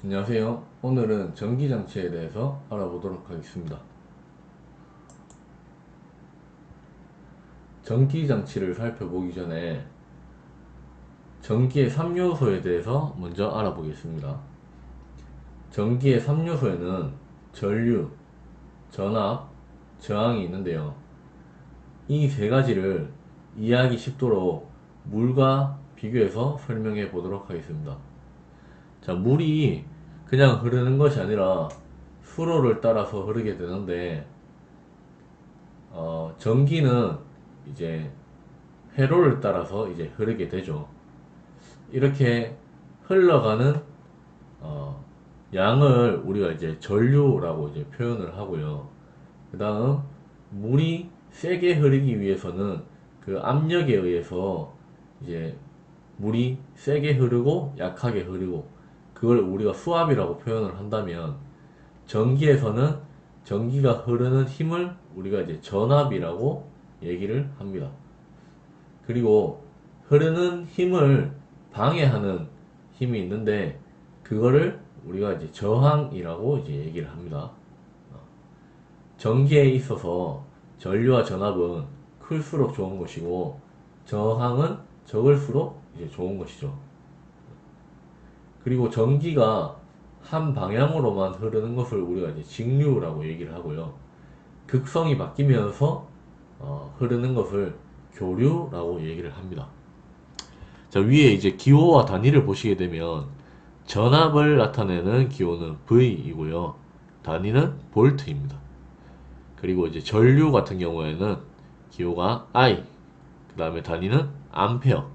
안녕하세요. 오늘은 전기장치에 대해서 알아보도록 하겠습니다. 전기장치를 살펴보기 전에 전기의 3요소에 대해서 먼저 알아보겠습니다. 전기의 3요소에는 전류, 전압, 저항이 있는데요. 이 세 가지를 이해하기 쉽도록 물과 비교해서 설명해 보도록 하겠습니다. 자, 물이 그냥 흐르는 것이 아니라 수로를 따라서 흐르게 되는데, 전기는 이제 회로를 따라서 이제 흐르게 되죠. 이렇게 흘러가는 어, 양을 우리가 이제 전류라고 이제 표현을 하고요. 그 다음 물이 세게 흐르기 위해서는 그 압력에 의해서 이제 물이 세게 흐르고 약하게 흐르고, 그걸 우리가 수압이라고 표현을 한다면, 전기에서는 전기가 흐르는 힘을 우리가 이제 전압이라고 얘기를 합니다. 그리고 흐르는 힘을 방해하는 힘이 있는데, 그거를 우리가 이제 저항이라고 이제 얘기를 합니다. 전기에 있어서 전류와 전압은 클수록 좋은 것이고, 저항은 적을수록 이제 좋은 것이죠. 그리고 전기가 한 방향으로만 흐르는 것을 우리가 이제 직류라고 얘기를 하고요. 극성이 바뀌면서 흐르는 것을 교류라고 얘기를 합니다. 자, 위에 이제 기호와 단위를 보시게 되면 전압을 나타내는 기호는 V이고요. 단위는 볼트입니다. 그리고 이제 전류 같은 경우에는 기호가 I, 그 다음에 단위는 암페어,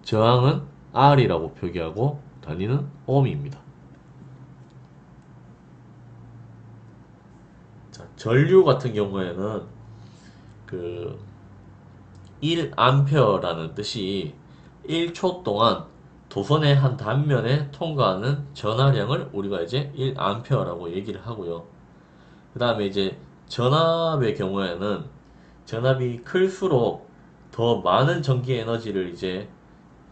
저항은 R이라고 표기하고 단위는 ohm입니다. 자, 전류 같은 경우에는 그 1암페어라는 뜻이 1초 동안 도선의 한 단면에 통과하는 전하량을 우리가 이제 1암페어라고 얘기를 하고요. 그 다음에 이제 전압의 경우에는 전압이 클수록 더 많은 전기 에너지를 이제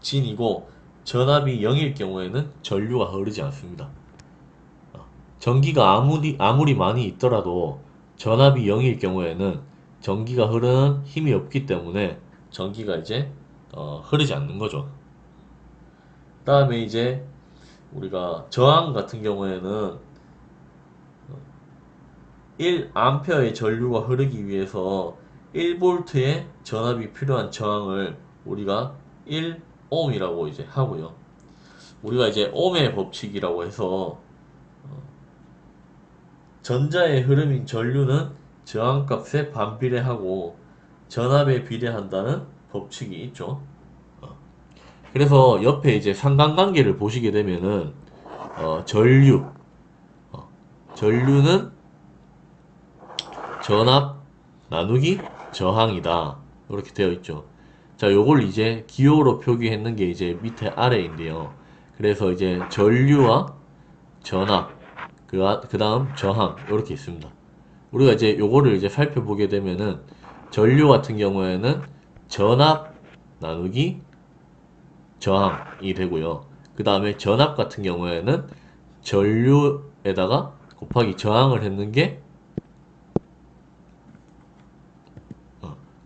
지니고, 전압이 0일 경우에는 전류가 흐르지 않습니다. 전기가 아무리 많이 있더라도 전압이 0일 경우에는 전기가 흐르는 힘이 없기 때문에 전기가 이제 흐르지 않는 거죠. 그 다음에 이제 우리가 저항 같은 경우에는 1A의 전류가 흐르기 위해서 1V의 전압이 필요한 저항을 우리가 1ohm이라고 이제 하고요. 우리가 이제 ohm의 법칙이라고 해서 전자의 흐름인 전류는 저항값에 반비례하고 전압에 비례한다는 법칙이 있죠. 그래서 옆에 이제 상관관계를 보시게 되면은 전류, 전류는 전압 나누기 저항이다, 이렇게 되어 있죠. 자, 요걸 이제 기호로 표기했는 게 이제 밑에 아래인데요. 그래서 이제 전류와 전압, 그 다음 저항, 이렇게 있습니다. 우리가 이제 요거를 이제 살펴보게 되면은 전류 같은 경우에는 전압 나누기 저항이 되고요. 그 다음에 전압 같은 경우에는 전류에다가 곱하기 저항을 했는 게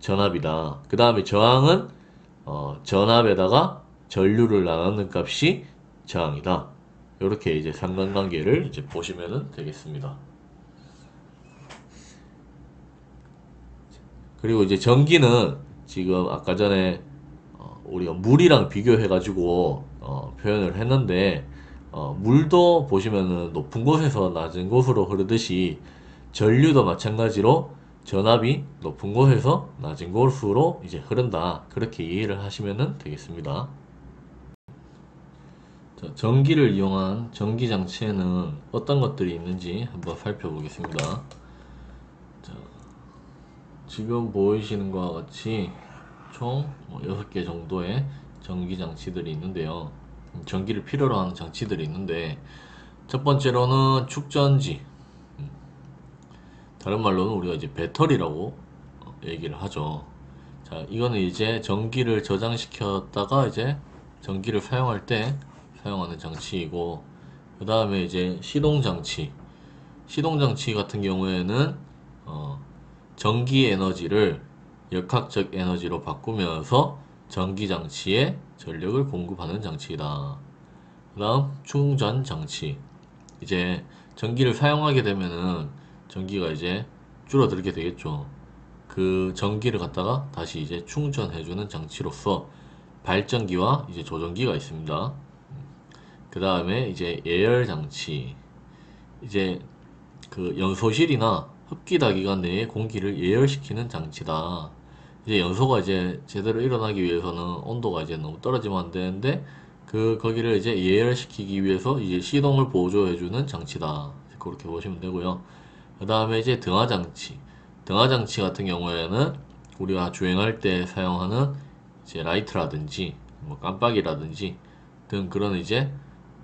전압이다. 그 다음에 저항은 전압에다가 전류를 나누는 값이 저항이다. 이렇게 이제 상관관계를 이제 보시면 되겠습니다. 그리고 이제 전기는 지금 아까 전에 우리가 물이랑 비교해가지고 표현을 했는데, 물도 보시면은 높은 곳에서 낮은 곳으로 흐르듯이 전류도 마찬가지로 전압이 높은 곳에서 낮은 곳으로 이제 흐른다, 그렇게 이해를 하시면 되겠습니다. 자, 전기를 이용한 전기장치에는 어떤 것들이 있는지 한번 살펴보겠습니다. 자, 지금 보이시는 것과 같이 총 6개 정도의 전기장치들이 있는데요. 전기를 필요로 하는 장치들이 있는데, 첫 번째로는 축전지, 다른 말로는 우리가 이제 배터리라고 얘기를 하죠. 자, 이거는 이제 전기를 저장시켰다가 이제 전기를 사용할 때 사용하는 장치이고, 그 다음에 이제 시동장치. 시동장치 같은 경우에는 전기 에너지를 역학적 에너지로 바꾸면서 전기장치에 전력을 공급하는 장치이다. 그 다음 충전장치. 이제 전기를 사용하게 되면은 전기가 이제 줄어들게 되겠죠. 그 전기를 갖다가 다시 이제 충전해주는 장치로서 발전기와 이제 조전기가 있습니다. 그 다음에 이제 예열 장치. 이제 그 연소실이나 흡기다 기관 내에 공기를 예열시키는 장치다. 이제 연소가 이제 제대로 일어나기 위해서는 온도가 이제 너무 떨어지면 안 되는데 거기를 이제 예열시키기 위해서 이제 시동을 보조해주는 장치다. 그렇게 보시면 되고요. 그 다음에 이제 등화 장치. 등화 장치 같은 경우에는 우리가 주행할 때 사용하는 이제 라이트라든지 뭐 깜빡이라든지 등 그런 이제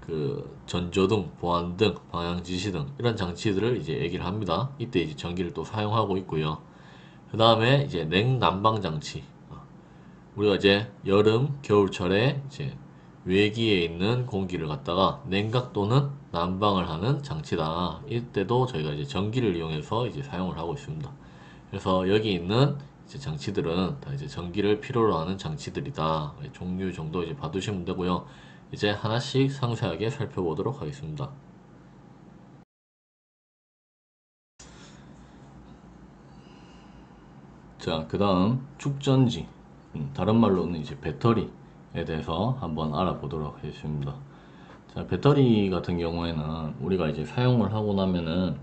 그 전조등, 보안등, 방향지시등 이런 장치들을 이제 얘기를 합니다. 이때 이제 전기를 또 사용하고 있고요. 그 다음에 이제 냉난방 장치. 우리가 이제 여름, 겨울철에 이제 외기에 있는 공기를 갖다가 냉각 또는 난방을 하는 장치다. 이때도 저희가 이제 전기를 이용해서 이제 사용을 하고 있습니다. 그래서 여기 있는 이제 장치들은 다 이제 전기를 필요로 하는 장치들이다. 종류 정도 이제 봐두시면 되고요. 이제 하나씩 상세하게 살펴보도록 하겠습니다. 자, 그 다음 축전지. 다른 말로는 이제 배터리에 대해서 한번 알아보도록 하겠습니다. 자, 배터리 같은 경우에는 우리가 이제 사용을 하고 나면은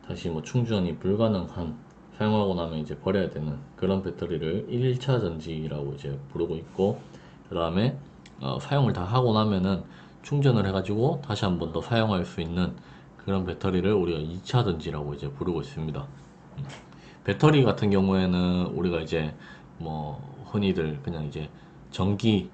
다시 뭐 충전이 불가능한 사용하고 나면 이제 버려야 되는 그런 배터리를 1차 전지라고 이제 부르고 있고, 그 다음에 사용을 다 하고 나면은 충전을 해가지고 다시 한 번 더 사용할 수 있는 그런 배터리를 우리가 2차 전지라고 이제 부르고 있습니다. 배터리 같은 경우에는 우리가 이제 뭐 흔히들 그냥 이제 전기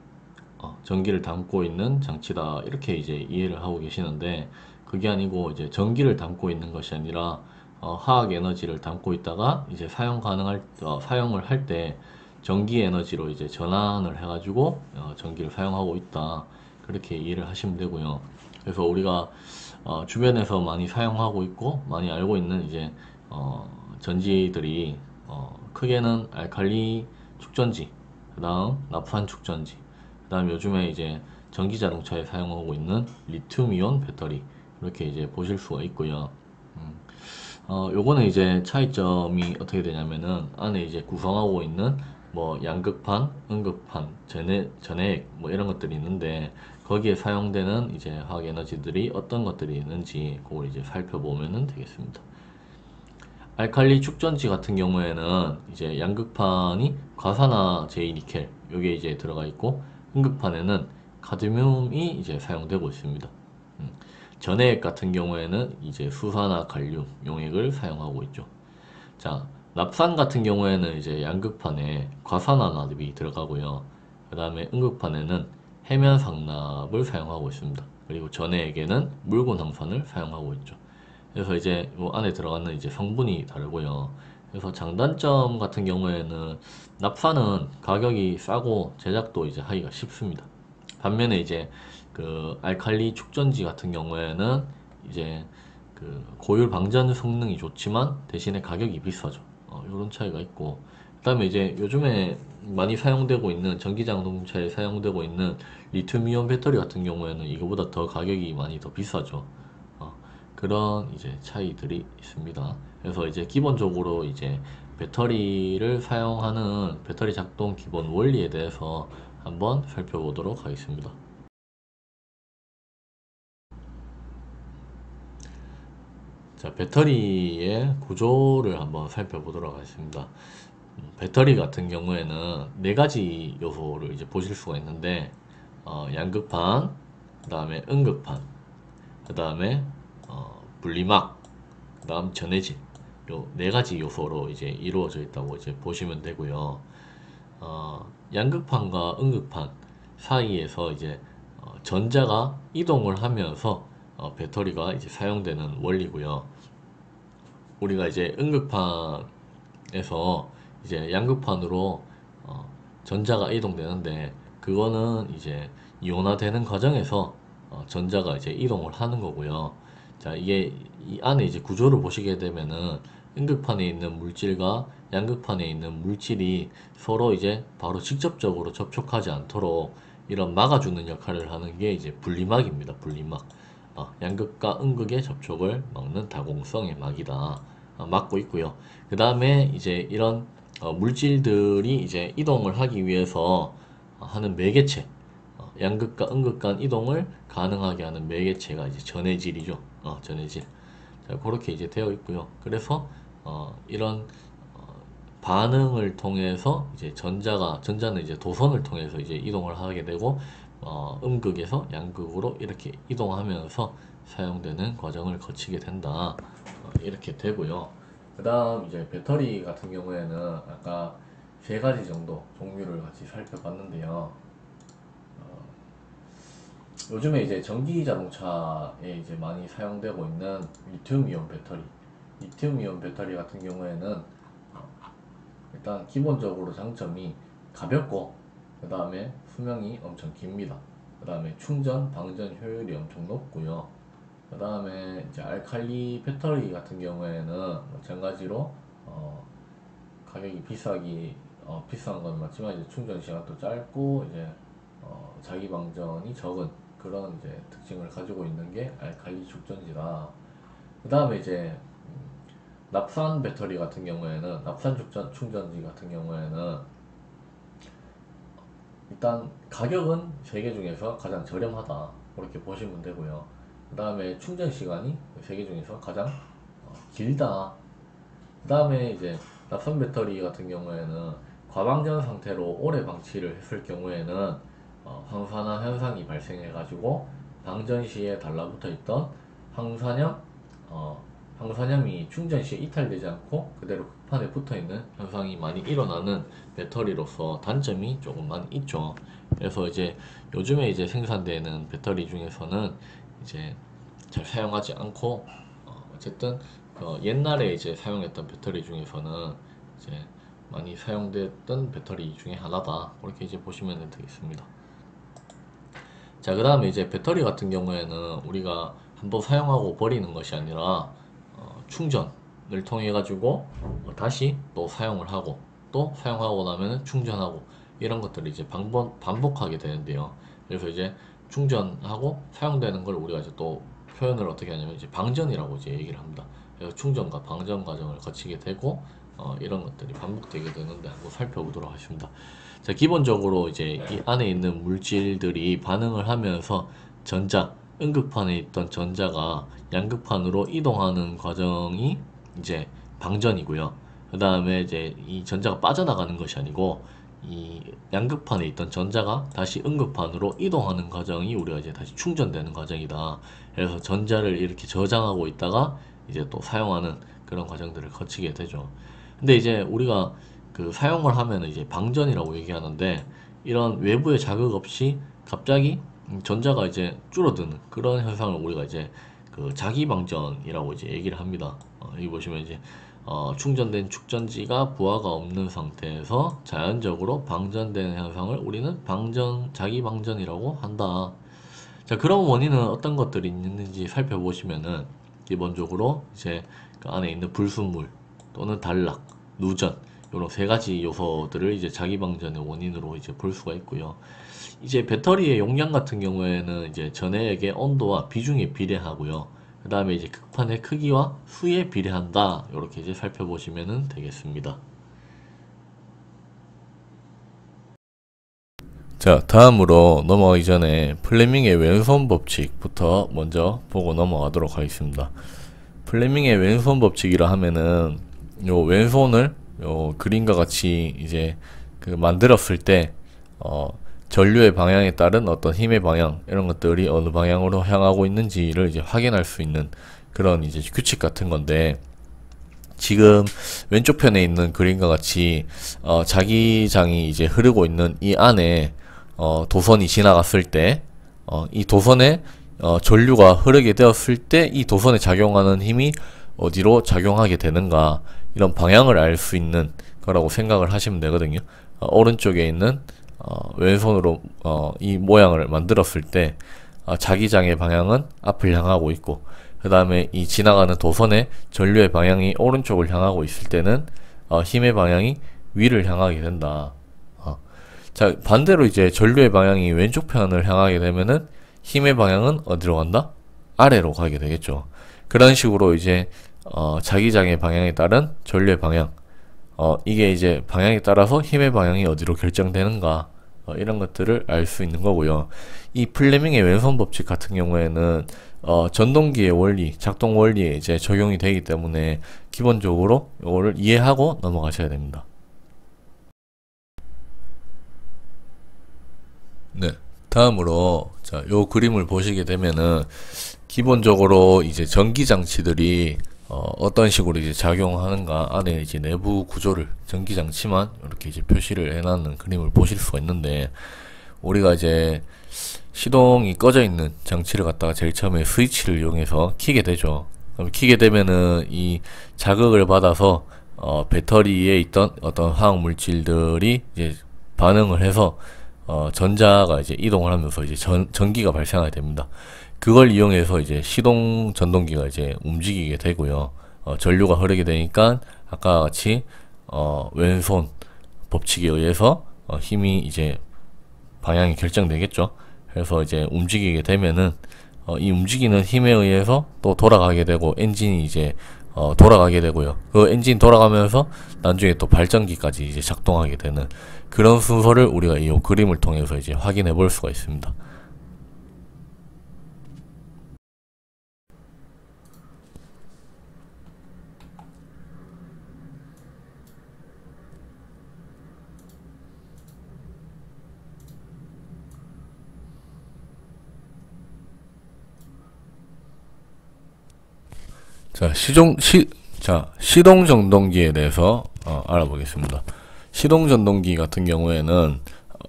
전기를 담고 있는 장치다 이렇게 이제 이해를 하고 계시는데, 그게 아니고 이제 전기를 담고 있는 것이 아니라 화학 에너지를 담고 있다가 이제 사용을 할 때 전기 에너지로 이제 전환을 해가지고 전기를 사용하고 있다, 그렇게 이해를 하시면 되고요. 그래서 우리가 주변에서 많이 사용하고 있고 많이 알고 있는 이제 전지들이 크게는 알칼리 축전지, 그 다음 나프한 축전지, 그 다음 요즘에 이제 전기 자동차에 사용하고 있는 리튬이온 배터리, 이렇게 이제 보실 수가 있고요. 요거는 이제 차이점이 어떻게 되냐면은 안에 이제 구성하고 있는 뭐 양극판, 음극판, 전해액 뭐 이런 것들이 있는데, 거기에 사용되는 이제 화학 에너지들이 어떤 것들이 있는지 그걸 이제 살펴보면은 되겠습니다. 알칼리 축전지 같은 경우에는 이제 양극판이 과산화 제이니켈 요게 이제 들어가 있고, 음극판에는 카드뮴이 이제 사용되고 있습니다. 음, 전해액 같은 경우에는 이제 수산화 칼륨 용액을 사용하고 있죠. 자, 납산 같은 경우에는 이제 양극판에 과산화납이 들어가고요. 그 다음에 음극판에는 해면상납을 사용하고 있습니다. 그리고 전해액에는 묽은 황산을 사용하고 있죠. 그래서 이제 요 안에 들어가는 이제 성분이 다르고요. 그래서 장단점 같은 경우에는 납사는 가격이 싸고 제작도 이제 하기가 쉽습니다. 반면에 이제 그 알칼리 축전지 같은 경우에는 이제 그 고율 방전 성능이 좋지만 대신에 가격이 비싸죠. 이런 차이가 있고, 그다음에 이제 요즘에 많이 사용되고 있는 전기 자동차에 사용되고 있는 리튬이온 배터리 같은 경우에는 이거보다 더 가격이 많이 더 비싸죠. 어, 그런 이제 차이들이 있습니다. 그래서 이제 기본적으로 이제 배터리를 사용하는 배터리 작동 기본 원리에 대해서 한번 살펴보도록 하겠습니다. 자, 배터리의 구조를 한번 살펴보도록 하겠습니다. 배터리 같은 경우에는 네 가지 요소를 이제 보실 수가 있는데, 양극판, 그 다음에 음극판, 그 다음에 분리막, 그 다음 전해질, 요 네 가지 요소로 이제 이루어져 있다고 이제 보시면 되고요. 양극판과 음극판 사이에서 이제 전자가 이동을 하면서 배터리가 이제 사용되는 원리고요. 우리가 이제 음극판에서 이제 양극판으로 전자가 이동되는데, 그거는 이제 이온화되는 과정에서 전자가 이제 이동을 하는 거고요. 자, 이게 이 안에 이제 구조를 보시게 되면은 음극판에 있는 물질과 양극판에 있는 물질이 서로 이제 바로 직접적으로 접촉하지 않도록 이런 막아주는 역할을 하는 게 이제 분리막입니다. 분리막. 양극과 음극의 접촉을 막는 다공성의 막이다. 막고 있고요. 그 다음에 이제 이런 물질들이 이제 이동을 하기 위해서 하는 매개체, 양극과 음극 간 이동을 가능하게 하는 매개체가 이제 전해질이죠. 전해질. 자, 그렇게 이제 되어 있고요. 그래서 이런 반응을 통해서 이제 전자는 이제 도선을 통해서 이제 이동을 하게 되고, 음극에서 양극으로 이렇게 이동하면서 사용되는 과정을 거치게 된다. 이렇게 되고요. 그 다음 이제 배터리 같은 경우에는 아까 세 가지 정도 종류를 같이 살펴봤는데요. 요즘에 이제 전기 자동차에 이제 많이 사용되고 있는 리튬이온 배터리. 리튬이온 배터리 같은 경우에는 일단 기본적으로 장점이 가볍고, 그 다음에 수명이 엄청 깁니다. 그 다음에 충전, 방전 효율이 엄청 높고요. 그 다음에 이제 알칼리 배터리 같은 경우에는 마찬가지로 가격이 비싼 건 맞지만 이제 충전 시간도 짧고 이제 자기 방전이 적은 그런 이제 특징을 가지고 있는 게 알칼리 축전지다. 그 다음에 이제 납산 배터리 같은 경우에는 충전지 같은 경우에는 일단 가격은 세개 중에서 가장 저렴하다, 그렇게 보시면 되고요. 그 다음에 충전 시간이 세개 중에서 가장 길다. 그 다음에 이제 납산 배터리 같은 경우에는 과방전 상태로 오래 방치를 했을 경우에는 황산화 현상이 발생해 가지고 방전 시에 달라붙어 있던 황산염이 충전 시에 이탈되지 않고 그대로 극판에 붙어 있는 현상이 많이 일어나는 배터리로서 단점이 조금 많이 있죠. 그래서 이제 요즘에 이제 생산되는 배터리 중에서는 이제 잘 사용하지 않고, 어쨌든 옛날에 이제 사용했던 배터리 중에서는 이제 많이 사용됐던 배터리 중에 하나다, 그렇게 이제 보시면 되겠습니다. 자, 그 다음에 이제 배터리 같은 경우에는 우리가 한번 사용하고 버리는 것이 아니라 충전을 통해 가지고 다시 또 사용을 하고, 또 사용하고 나면 충전하고, 이런 것들을 이제 반복하게 되는데요. 그래서 이제 충전하고 사용되는 걸 우리가 이제 또 표현을 어떻게 하냐면 이제 방전이라고 이제 얘기를 합니다. 그래서 충전과 방전 과정을 거치게 되고, 이런 것들이 반복되게 되는데 한번 살펴보도록 하겠습니다. 자, 기본적으로 이제 이 안에 있는 물질들이 반응을 하면서 음극판에 있던 전자가 양극판으로 이동하는 과정이 이제 방전이고요. 그 다음에 이제 이 전자가 빠져나가는 것이 아니고, 이 양극판에 있던 전자가 다시 음극판으로 이동하는 과정이 우리가 이제 다시 충전되는 과정이다. 그래서 전자를 이렇게 저장하고 있다가 이제 또 사용하는 그런 과정들을 거치게 되죠. 근데 이제 우리가 그 사용을 하면 이제 방전이라고 얘기하는데, 이런 외부의 자극 없이 갑자기 전자가 이제 줄어드는 그런 현상을 우리가 이제 그 자기방전이라고 이제 얘기를 합니다. 여기 보시면 이제 충전된 축전지가 부하가 없는 상태에서 자연적으로 방전되는 현상을 우리는 자기방전이라고 한다. 자, 그런 원인은 어떤 것들이 있는지 살펴보시면은 기본적으로 이제 그 안에 있는 불순물 또는 단락, 누전, 이런 세 가지 요소들을 이제 자기방전의 원인으로 이제 볼 수가 있고요. 이제 배터리의 용량 같은 경우에는 이제 전해액의 온도와 비중에 비례하고요. 그 다음에 이제 극판의 크기와 수에 비례한다. 이렇게 이제 살펴보시면 되겠습니다. 자, 다음으로 넘어가기 전에 플레밍의 왼손 법칙부터 먼저 보고 넘어가도록 하겠습니다. 플레밍의 왼손 법칙이라 하면은 요 왼손을 요 그림과 같이 이제 그 만들었을 때 전류의 방향에 따른 어떤 힘의 방향, 이런 것들이 어느 방향으로 향하고 있는지를 이제 확인할 수 있는 그런 이제 규칙 같은 건데, 지금 왼쪽 편에 있는 그림과 같이 자기장이 이제 흐르고 있는 이 안에 도선이 지나갔을 때 이 도선에 전류가 흐르게 되었을 때 이 도선에 작용하는 힘이 어디로 작용하게 되는가, 이런 방향을 알 수 있는 거라고 생각을 하시면 되거든요. 오른쪽에 있는 왼손으로 이 모양을 만들었을 때 자기장의 방향은 앞을 향하고 있고, 그 다음에 이 지나가는 도선의 전류의 방향이 오른쪽을 향하고 있을 때는 힘의 방향이 위를 향하게 된다. 자, 반대로 이제 전류의 방향이 왼쪽 편을 향하게 되면은 힘의 방향은 어디로 간다? 아래로 가게 되겠죠. 그런 식으로 이제 자기장의 방향에 따른 전류의 방향, 이게 이제 방향에 따라서 힘의 방향이 어디로 결정되는가, 이런 것들을 알 수 있는 거고요. 이 플레밍의 왼손 법칙 같은 경우에는 전동기의 원리, 작동 원리에 이제 적용이 되기 때문에 기본적으로 이거를 이해하고 넘어가셔야 됩니다. 네. 다음으로 자, 요 그림을 보시게 되면은 기본적으로 이제 전기 장치들이 어떤 식으로 이제 작용하는가 안에 이제 내부 구조를 전기 장치만 이렇게 이제 표시를 해놨는 그림을 보실 수가 있는데, 우리가 이제 시동이 꺼져 있는 장치를 갖다가 제일 처음에 스위치를 이용해서 켜게 되죠. 그럼 켜게 되면은 이 자극을 받아서 배터리에 있던 어떤 화학 물질들이 이제 반응을 해서 전자가 이제 이동을 하면서 이제 전기가 발생하게 됩니다. 그걸 이용해서 이제 시동 전동기가 이제 움직이게 되고요. 전류가 흐르게 되니까 아까 같이 왼손 법칙에 의해서 힘이 이제 방향이 결정되겠죠. 그래서 이제 움직이게 되면은 이 움직이는 힘에 의해서 또 돌아가게 되고 엔진이 이제 돌아가게 되고요. 그 엔진 돌아가면서 나중에 또 발전기까지 이제 작동하게 되는 그런 순서를 우리가 이 그림을 통해서 이제 확인해 볼 수가 있습니다. 자, 시동 전동기에 대해서 알아보겠습니다. 시동 전동기 같은 경우에는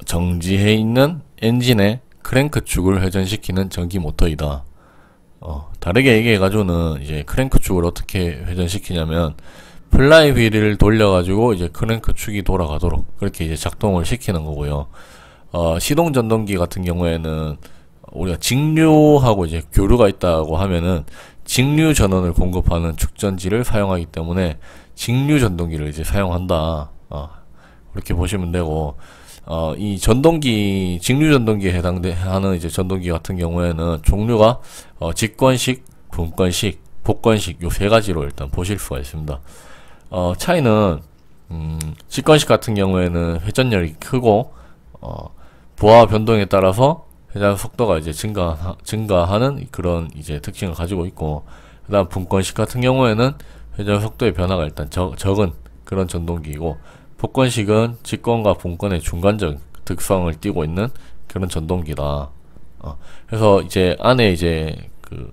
정지해 있는 엔진의 크랭크 축을 회전시키는 전기 모터이다. 다르게 얘기해가지고는 이제 크랭크 축을 어떻게 회전시키냐면 플라이 휠을 돌려가지고 이제 크랭크 축이 돌아가도록 그렇게 이제 작동을 시키는 거고요. 시동 전동기 같은 경우에는 우리가 직류하고 이제 교류가 있다고 하면은 직류 전원을 공급하는 축전지를 사용하기 때문에 직류 전동기를 이제 사용한다. 그렇게 보시면 되고, 이 전동기, 직류 전동기에 해당하는 이제 전동기 같은 경우에는 종류가 직권식, 분권식, 복권식 요 세 가지로 일단 보실 수가 있습니다. 차이는 직권식 같은 경우에는 회전력이 크고 부하 변동에 따라서 회전 속도가 이제 증가하는 그런 이제 특징을 가지고 있고, 그 다음 분권식 같은 경우에는 회전 속도의 변화가 일단 적은 그런 전동기이고, 복권식은 직권과 분권의 중간적 특성을 띠고 있는 그런 전동기다. 그래서 이제 안에 이제 그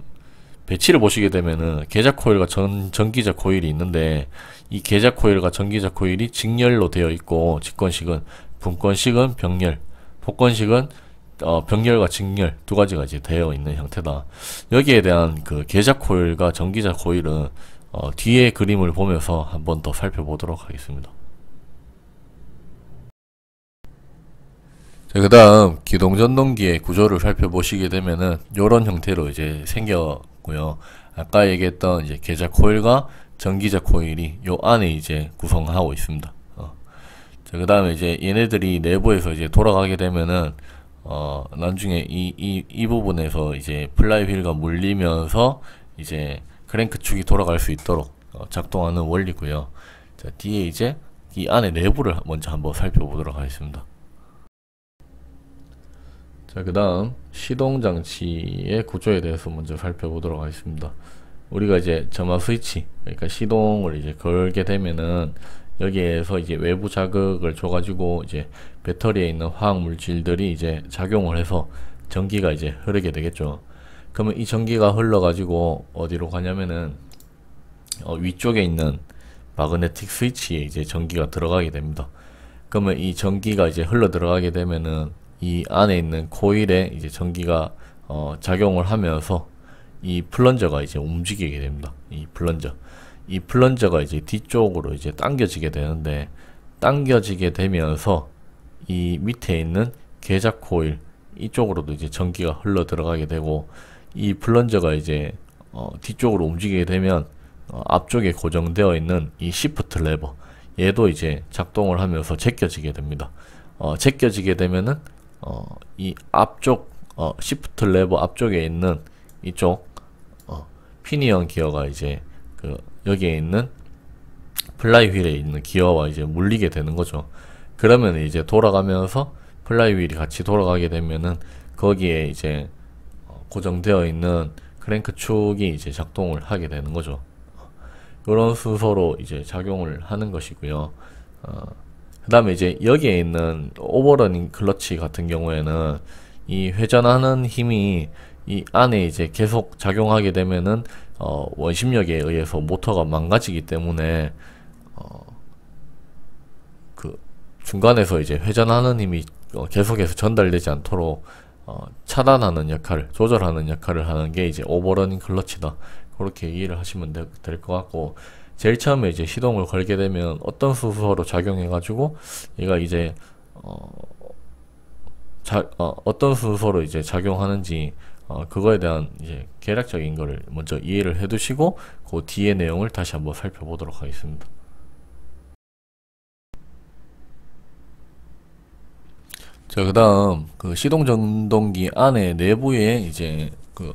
배치를 보시게 되면은 계자 코일과 전기자 코일이 있는데, 이 계자 코일과 전기자 코일이 직렬로 되어 있고, 직권식은, 분권식은 병렬, 복권식은 병렬과 직렬 두 가지가 이제 되어 있는 형태다. 여기에 대한 그 계자 코일과 전기자 코일은 뒤에 그림을 보면서 한번 더 살펴보도록 하겠습니다. 자, 그 다음 기동전동기의 구조를 살펴보시게 되면은 요런 형태로 이제 생겼고요. 아까 얘기했던 이제 계자 코일과 전기자 코일이 요 안에 이제 구성하고 있습니다. 자, 그 다음에 이제 얘네들이 내부에서 이제 돌아가게 되면은 나중에 이 부분에서 이제 플라이 휠과 물리면서 이제 크랭크 축이 돌아갈 수 있도록 작동하는 원리고요. 자, 뒤에 이제 이 안에 내부를 먼저 한번 살펴보도록 하겠습니다. 자, 그 다음 시동장치의 구조에 대해서 먼저 살펴보도록 하겠습니다. 우리가 이제 점화 스위치, 그러니까 시동을 이제 걸게 되면은 여기에서 이제 외부 자극을 줘가지고 이제 배터리에 있는 화학 물질들이 이제 작용을 해서 전기가 이제 흐르게 되겠죠. 그러면 이 전기가 흘러가지고 어디로 가냐면은 위쪽에 있는 마그네틱 스위치에 이제 전기가 들어가게 됩니다. 그러면 이 전기가 이제 흘러 들어가게 되면은 이 안에 있는 코일에 이제 전기가 작용을 하면서 이 플런저가 이제 움직이게 됩니다. 이 플런저가 이제 뒤쪽으로 이제 당겨지게 되는데, 당겨지게 되면서 이 밑에 있는 계자 코일 이쪽으로도 이제 전기가 흘러 들어가게 되고, 이 플런저가 이제 뒤쪽으로 움직이게 되면 앞쪽에 고정되어 있는 이 시프트 레버, 얘도 이제 작동을 하면서 제껴지게 됩니다. 제껴지게 되면은 이 앞쪽 시프트 레버 앞쪽에 있는 이쪽 피니언 기어가 이제 그 여기에 있는 플라이 휠에 있는 기어와 이제 물리게 되는 거죠. 그러면 이제 돌아가면서 플라이 휠이 같이 돌아가게 되면은 거기에 이제 고정되어 있는 크랭크 축이 이제 작동을 하게 되는 거죠. 이런 순서로 이제 작용을 하는 것이고요. 그 다음에 이제 여기에 있는 오버러닝 클러치 같은 경우에는 이 회전하는 힘이 이 안에 이제 계속 작용하게 되면은 원심력에 의해서 모터가 망가지기 때문에 그 중간에서 이제 회전하는 힘이 계속해서 전달되지 않도록 차단하는 역할을, 조절하는 역할을 하는 게 이제 오버러닝 클러치다. 그렇게 이해를 하시면 될 것 같고, 제일 처음에 이제 시동을 걸게 되면 어떤 순서로 작용해가지고 얘가 이제 어떤 순서로 이제 작용하는지 그거에 대한 이제 개략적인 거를 먼저 이해를 해두시고 그 뒤의 내용을 다시 한번 살펴보도록 하겠습니다. 자, 그 다음 그 시동 전동기 안에 내부에 이제 그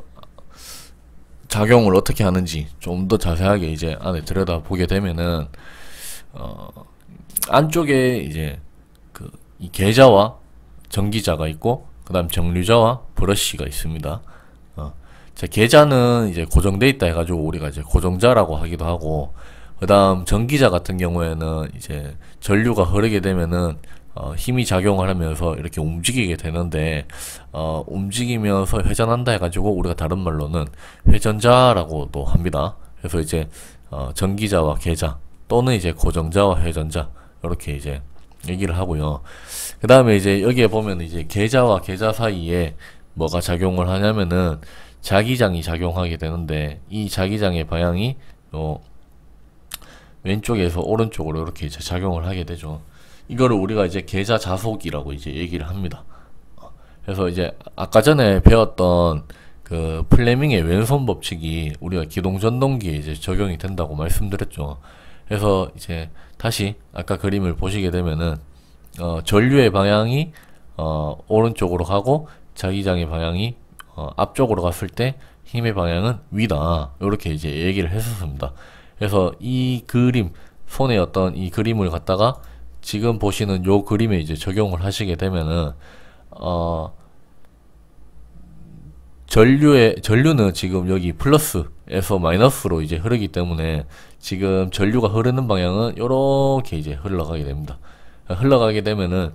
작용을 어떻게 하는지 좀 더 자세하게 이제 안에 들여다 보게 되면은 안쪽에 이제 그 이 계좌와 전기자가 있고, 그 다음 정류자와 브러쉬가 있습니다. 자, 계좌는 이제 고정돼 있다 해가지고 우리가 이제 고정자라고 하기도 하고, 그 다음 전기자 같은 경우에는 이제 전류가 흐르게 되면은 힘이 작용을 하면서 이렇게 움직이게 되는데, 움직이면서 회전한다 해가지고 우리가 다른 말로는 회전자라고도 합니다. 그래서 이제 전기자와 계좌 또는 이제 고정자와 회전자 이렇게 이제 얘기를 하고요. 그 다음에 이제 여기에 보면 이제 계좌와 계좌 사이에 뭐가 작용을 하냐면은 자기장이 작용하게 되는데, 이 자기장의 방향이 왼쪽에서 오른쪽으로 이렇게 이제 작용을 하게 되죠. 이거를 우리가 이제 계좌 자속이라고 이제 얘기를 합니다. 그래서 이제 아까 전에 배웠던 그 플레밍의 왼손 법칙이 우리가 기동 전동기에 이제 적용이 된다고 말씀드렸죠. 그래서 이제 다시 아까 그림을 보시게 되면은 전류의 방향이 오른쪽으로 가고 자기장의 방향이 앞쪽으로 갔을 때 힘의 방향은 위다, 이렇게 이제 얘기를 했었습니다. 그래서 이 그림, 손에 어떤 이 그림을 갖다가 지금 보시는 요 그림에 이제 적용을 하시게 되면은 전류는 지금 여기 플러스에서 마이너스로 이제 흐르기 때문에 지금 전류가 흐르는 방향은 요렇게 이제 흘러가게 됩니다. 흘러가게 되면은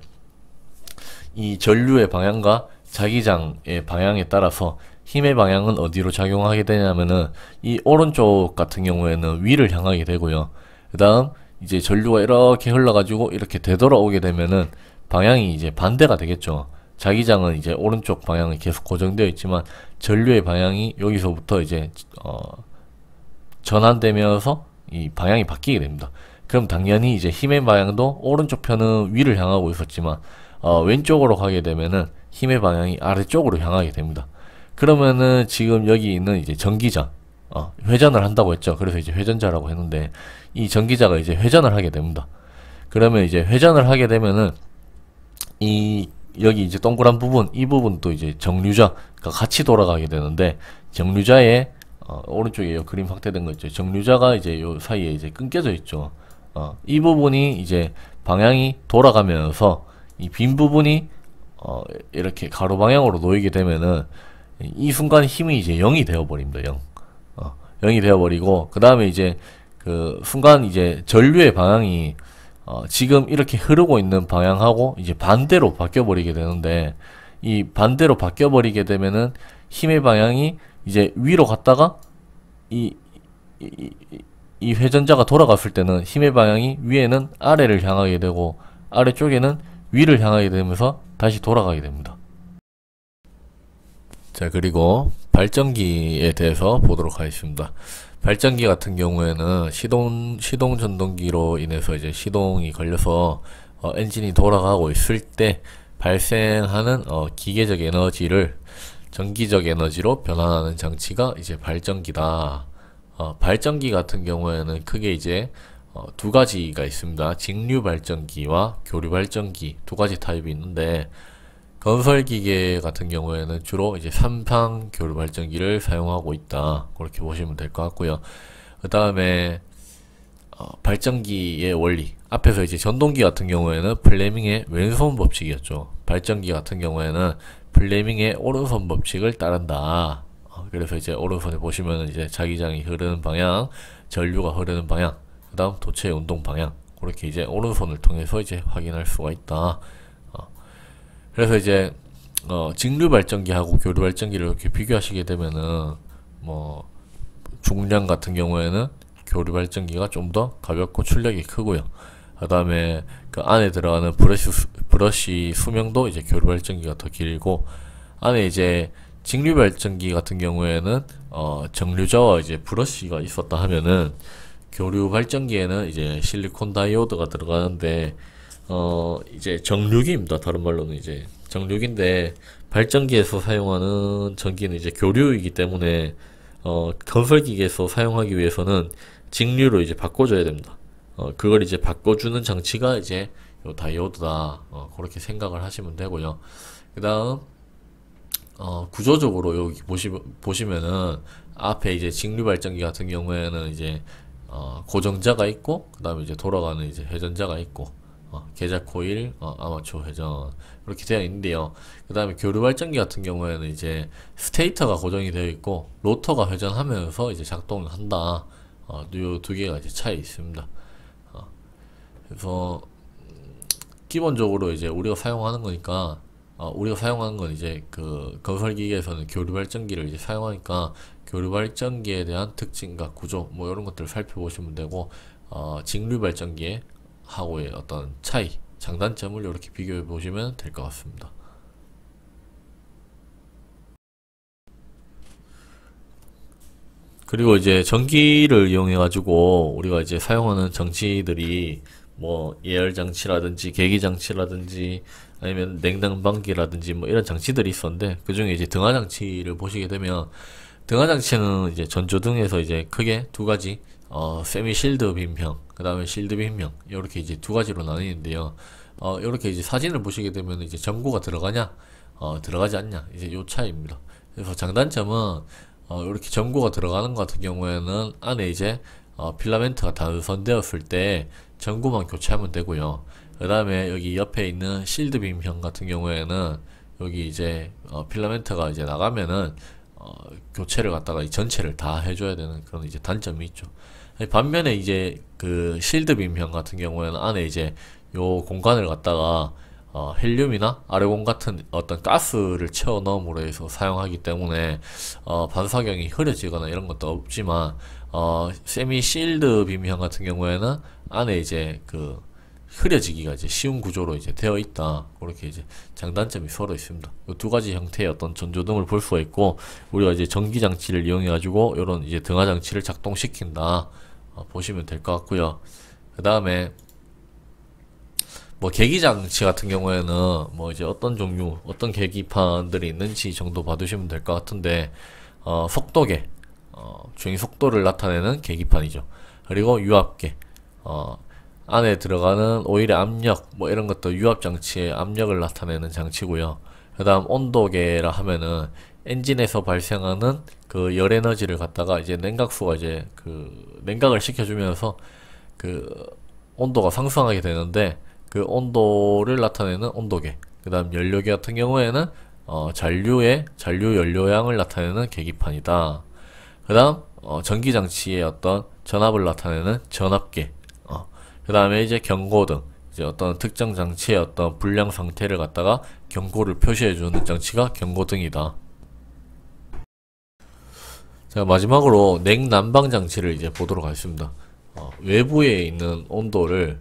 이 전류의 방향과 자기장의 방향에 따라서 힘의 방향은 어디로 작용하게 되냐면은 이 오른쪽 같은 경우에는 위를 향하게 되고요. 그 다음 이제 전류가 이렇게 흘러가지고 이렇게 되돌아오게 되면은 방향이 이제 반대가 되겠죠. 자기장은 이제 오른쪽 방향이 계속 고정되어 있지만 전류의 방향이 여기서부터 이제 전환되면서 이 방향이 바뀌게 됩니다. 그럼 당연히 이제 힘의 방향도 오른쪽 편은 위를 향하고 있었지만 왼쪽으로 가게 되면은 힘의 방향이 아래쪽으로 향하게 됩니다. 그러면은 지금 여기 있는 이제 전기자, 회전을 한다고 했죠. 그래서 이제 회전자라고 했는데, 이 전기자가 이제 회전을 하게 됩니다. 그러면 이제 회전을 하게 되면은 이 여기 이제 동그란 부분, 이 부분도 이제 정류자가 같이 돌아가게 되는데, 정류자에 오른쪽에 요 그림 확대된 거 있죠. 정류자가 이제 요 사이에 이제 끊겨져 있죠. 이 부분이 이제 방향이 돌아가면서 이 빈 부분이 이렇게 가로 방향으로 놓이게 되면은 이 순간 힘이 이제 0이 되어 버립니다. 0. 0이 되어 버리고, 그 다음에 이제 그 순간 이제 전류의 방향이 지금 이렇게 흐르고 있는 방향하고 이제 반대로 바뀌어 버리게 되는데, 이 반대로 바뀌어 버리게 되면은 힘의 방향이 이제 위로 갔다가 이 회전자가 돌아갔을 때는 힘의 방향이 위에는 아래를 향하게 되고 아래쪽에는 위를 향하게 되면서 다시 돌아가게 됩니다. 자, 그리고 발전기에 대해서 보도록 하겠습니다. 발전기 같은 경우에는 시동 전동기로 인해서 이제 시동이 걸려서 엔진이 돌아가고 있을 때 발생하는 기계적 에너지를 전기적 에너지로 변환하는 장치가 이제 발전기다. 발전기 같은 경우에는 크게 이제 두 가지가 있습니다. 직류 발전기와 교류 발전기 두 가지 타입이 있는데, 건설 기계 같은 경우에는 주로 이제 삼상 교류 발전기를 사용하고 있다. 그렇게 보시면 될 것 같고요. 그 다음에 발전기의 원리, 앞에서 이제 전동기 같은 경우에는 플레밍의 왼손 법칙이었죠. 발전기 같은 경우에는 플레밍의 오른손 법칙을 따른다. 그래서 이제 오른손에 보시면은 이제 자기장이 흐르는 방향, 전류가 흐르는 방향, 그 다음 도체의 운동 방향, 그렇게 이제 오른손을 통해서 이제 확인할 수가 있다. 그래서 이제 직류 발전기하고 교류 발전기를 이렇게 비교하시게 되면은 뭐 중량 같은 경우에는 교류 발전기가 좀 더 가볍고 출력이 크고요. 그 다음에 그 안에 들어가는 브러쉬 수명도 이제 교류 발전기가 더 길고, 안에 이제 직류 발전기 같은 경우에는 정류자와 이제 브러쉬가 있었다 하면은, 교류 발전기에는 이제 실리콘 다이오드가 들어가는데 이제 정류기입니다. 다른 말로는 이제 정류기인데, 발전기에서 사용하는 전기는 이제 교류이기 때문에 건설기계에서 사용하기 위해서는 직류로 이제 바꿔줘야 됩니다. 그걸 이제 바꿔주는 장치가 이제 요 다이오드다. 그렇게 생각을 하시면 되고요. 그 다음 구조적으로 여기 보시면은 앞에 이제 직류 발전기 같은 경우에는 이제 고정자가 있고, 그 다음에 이제 돌아가는 이제 회전자가 있고, 계작 코일, 아마추어 회전, 이렇게 되어 있는데요. 그 다음에 교류 발전기 같은 경우에는 이제 스테이터가 고정이 되어 있고, 로터가 회전하면서 이제 작동을 한다. 요 두 개가 이제 차이 있습니다. 그래서 기본적으로 이제 우리가 사용하는 거니까, 우리가 사용하는 건 이제 그 건설기계에서는 교류 발전기를 이제 사용하니까, 교류 발전기에 대한 특징과 구조 뭐 이런 것들을 살펴보시면 되고, 직류 발전기에 하고의 어떤 차이, 장단점을 이렇게 비교해 보시면 될 것 같습니다. 그리고 이제 전기를 이용해 가지고 우리가 이제 사용하는 장치들이 뭐 예열 장치라든지 계기 장치라든지 아니면 냉난방기라든지 뭐 이런 장치들이 있었는데, 그 중에 이제 등화 장치를 보시게 되면, 등화 장치는 이제 전조등에서 이제 크게 두 가지, 세미 실드 빔형, 그 다음에 실드 빔형, 이렇게 이제 두 가지로 나뉘는데요. 이렇게 이제 사진을 보시게 되면 이제 전구가 들어가냐, 들어가지 않냐, 이제 요 차이입니다. 그래서 장단점은, 이렇게 전구가 들어가는 것 같은 경우에는 안에 이제 필라멘트가 단선되었을 때 전구만 교체하면 되고요. 그 다음에 여기 옆에 있는 실드 빔형 같은 경우에는 여기 이제 필라멘트가 이제 나가면은 교체를 갖다가 이 전체를 다 해줘야 되는 그런 이제 단점이 있죠. 반면에 이제 그 실드 빔형 같은 경우에는 안에 이제 요 공간을 갖다가 헬륨이나 아르곤 같은 어떤 가스를 채워 넣음으로 해서 사용하기 때문에 반사경이 흐려지거나 이런 것도 없지만, 세미 실드 빔형 같은 경우에는 안에 이제 그 흐려지기가 이제 쉬운 구조로 이제 되어 있다. 그렇게 이제 장단점이 서로 있습니다. 이 두 가지 형태의 어떤 전조등을 볼 수가 있고, 우리가 이제 전기 장치를 이용해 가지고 이런 이제 등화 장치를 작동시킨다. 보시면 될 것 같고요. 그 다음에 뭐 계기 장치 같은 경우에는 뭐 이제 어떤 종류, 어떤 계기판들이 있는지 정도 봐두시면 될 것 같은데, 속도계, 주행 속도를 나타내는 계기판이죠. 그리고 유압계, 안에 들어가는 오일의 압력, 뭐 이런 것도 유압 장치의 압력을 나타내는 장치고요. 그 다음 온도계라 하면은 엔진에서 발생하는 그 열 에너지를 갖다가 이제 냉각수가 이제 그 냉각을 시켜주면서 그 온도가 상승하게 되는데, 그 온도를 나타내는 온도계. 그 다음 연료계 같은 경우에는 잔류 연료량을 나타내는 계기판이다. 그 다음 전기장치의 어떤 전압을 나타내는 전압계. 그 다음에 이제 경고등, 이제 어떤 특정 장치의 어떤 불량 상태를 갖다가 경고를 표시해주는 장치가 경고등이다. 자, 마지막으로 냉난방 장치를 이제 보도록 하겠습니다. 외부에 있는 온도를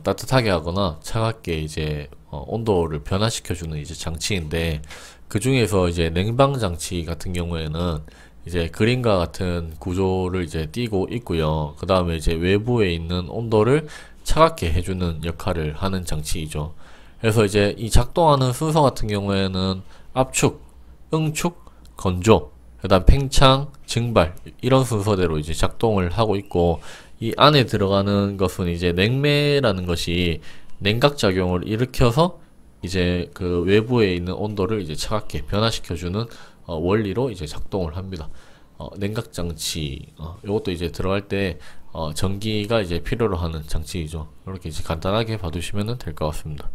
따뜻하게 하거나 차갑게 이제 온도를 변화시켜주는 이제 장치인데, 그 중에서 이제 냉방 장치 같은 경우에는 이제 그림과 같은 구조를 이제 띄고 있고요. 그 다음에 이제 외부에 있는 온도를 차갑게 해주는 역할을 하는 장치이죠. 그래서 이제 이 작동하는 순서 같은 경우에는 압축, 응축, 건조, 그다음 팽창, 증발 이런 순서대로 이제 작동을 하고 있고, 이 안에 들어가는 것은 이제 냉매라는 것이 냉각 작용을 일으켜서 이제 그 외부에 있는 온도를 이제 차갑게 변화시켜주는 원리로 이제 작동을 합니다. 냉각 장치, 이것도 이제 들어갈 때 전기가 이제 필요로 하는 장치이죠. 이렇게 이제 간단하게 봐두시면 될 것 같습니다.